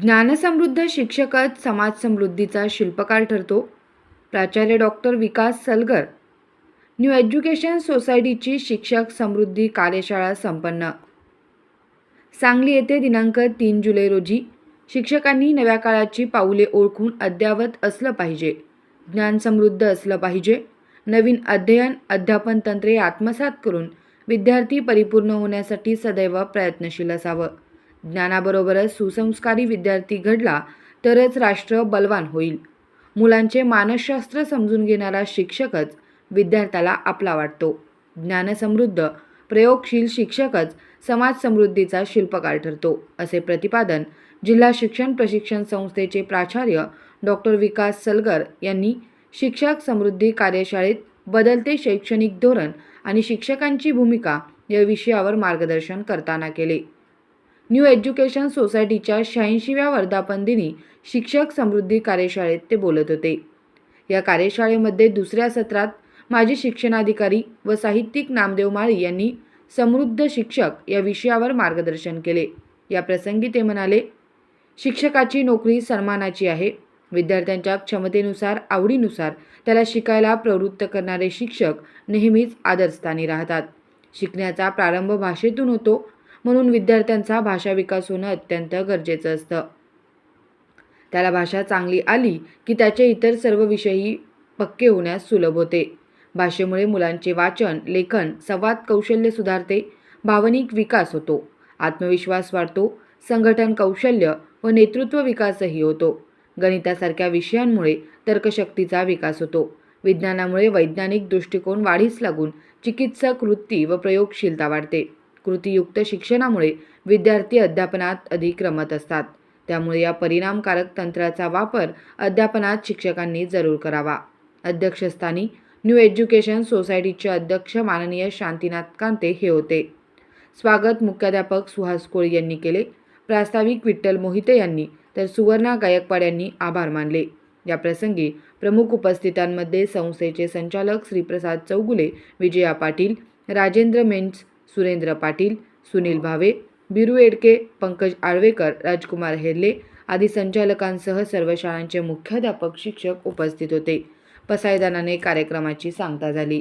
ज्ञानसमृद्ध शिक्षकच समाज समृद्धीचा शिल्पकार ठरतो. प्राचार्य डॉक्टर विकास सलगर. न्यू एज्युकेशन सोसायटीची शिक्षक समृद्धी कार्यशाळा संपन्न. सांगली येथे दिनांक 3 जुलै रोजी शिक्षकांनी नव्या काळाची पाऊले ओळखून अद्ययावत असलं पाहिजे, ज्ञान समृद्ध असलं पाहिजे, नवीन अध्ययन अध्यापन तंत्रे आत्मसात करून विद्यार्थी परिपूर्ण होण्यासाठी सदैव प्रयत्नशील असावं. ज्ञानाबरोबरच सुसंस्कारी विद्यार्थी घडला तरच राष्ट्र बलवान होईल. मुलांचे मानसशास्त्र समजून घेणारा शिक्षकच विद्यार्थ्याला आपला वाटतो. ज्ञानसमृद्ध प्रयोगशील शिक्षकच समाज समृद्धीचा शिल्पकार ठरतो, असे प्रतिपादन जिल्हा शिक्षण प्रशिक्षण संस्थेचे प्राचार्य डॉक्टर विकास सलगर यांनी शिक्षक समृद्धी कार्यशाळेत बदलते शैक्षणिक धोरण आणि शिक्षकांची भूमिका या विषयावर मार्गदर्शन करताना केले. न्यू एज्युकेशन सोसायटीच्या 86व्या वर्धापन दिनी शिक्षक समृद्धी कार्यशाळेत ते बोलत होते. या कार्यशाळेमध्ये दुसऱ्या सत्रात माजी शिक्षणाधिकारी व साहित्यिक नामदेव माळी यांनी समृद्ध शिक्षक या विषयावर मार्गदर्शन केले. या प्रसंगी ते म्हणाले, शिक्षकाची नोकरी सन्मानाची आहे. विद्यार्थ्यांच्या क्षमतेनुसार आवडीनुसार त्याला शिकायला प्रवृत्त करणारे शिक्षक नेहमीच आदरस्थानी राहतात. शिकण्याचा प्रारंभ भाषेतून होतो, म्हणून विद्यार्थ्यांचा भाषा विकास होणं अत्यंत गरजेचं असतं. त्याला भाषा चांगली आली की त्याचे इतर सर्व विषयही पक्के होण्यास सुलभ होते. भाषेमुळे मुलांचे वाचन, लेखन, संवाद कौशल्य सुधारते, भावनिक विकास होतो, आत्मविश्वास वाढतो, संघटन कौशल्य व नेतृत्व विकासही होतो. गणितासारख्या विषयांमुळे तर्कशक्तीचा विकास होतो. विज्ञानामुळे वैज्ञानिक दृष्टिकोन वाढीस लागून चिकित्सक वृत्ती व प्रयोगशीलता वाढते. कृतीयुक्त शिक्षणामुळे विद्यार्थी अध्यापनात अधिक रमत असतात. त्यामुळे या परिणामकारक तंत्राचा वापर अध्यापनात शिक्षकांनी जरूर करावा. अध्यक्षस्थानी न्यू एज्युकेशन सोसायटीचे अध्यक्ष माननीय शांतीनाथ कांते हे होते. स्वागत मुख्याध्यापक सुहास कोळी यांनी केले. प्रास्ताविक विठ्ठल मोहिते यांनी तर सुवर्णा गायकवाड यांनी आभार मानले. या प्रसंगी प्रमुख उपस्थितांमध्ये संस्थेचे संचालक श्रीप्रसाद चौगुले, विजया पाटील, राजेंद्र मेंच, सुरेंद्र पाटील, सुनील भावे, बिरू एडके, पंकज आळवेकर, राजकुमार हेरले आदी संचालकांसह सर्व शाळांचे मुख्याध्यापक शिक्षक उपस्थित होते. पसायदानाने कार्यक्रमाची सांगता झाली.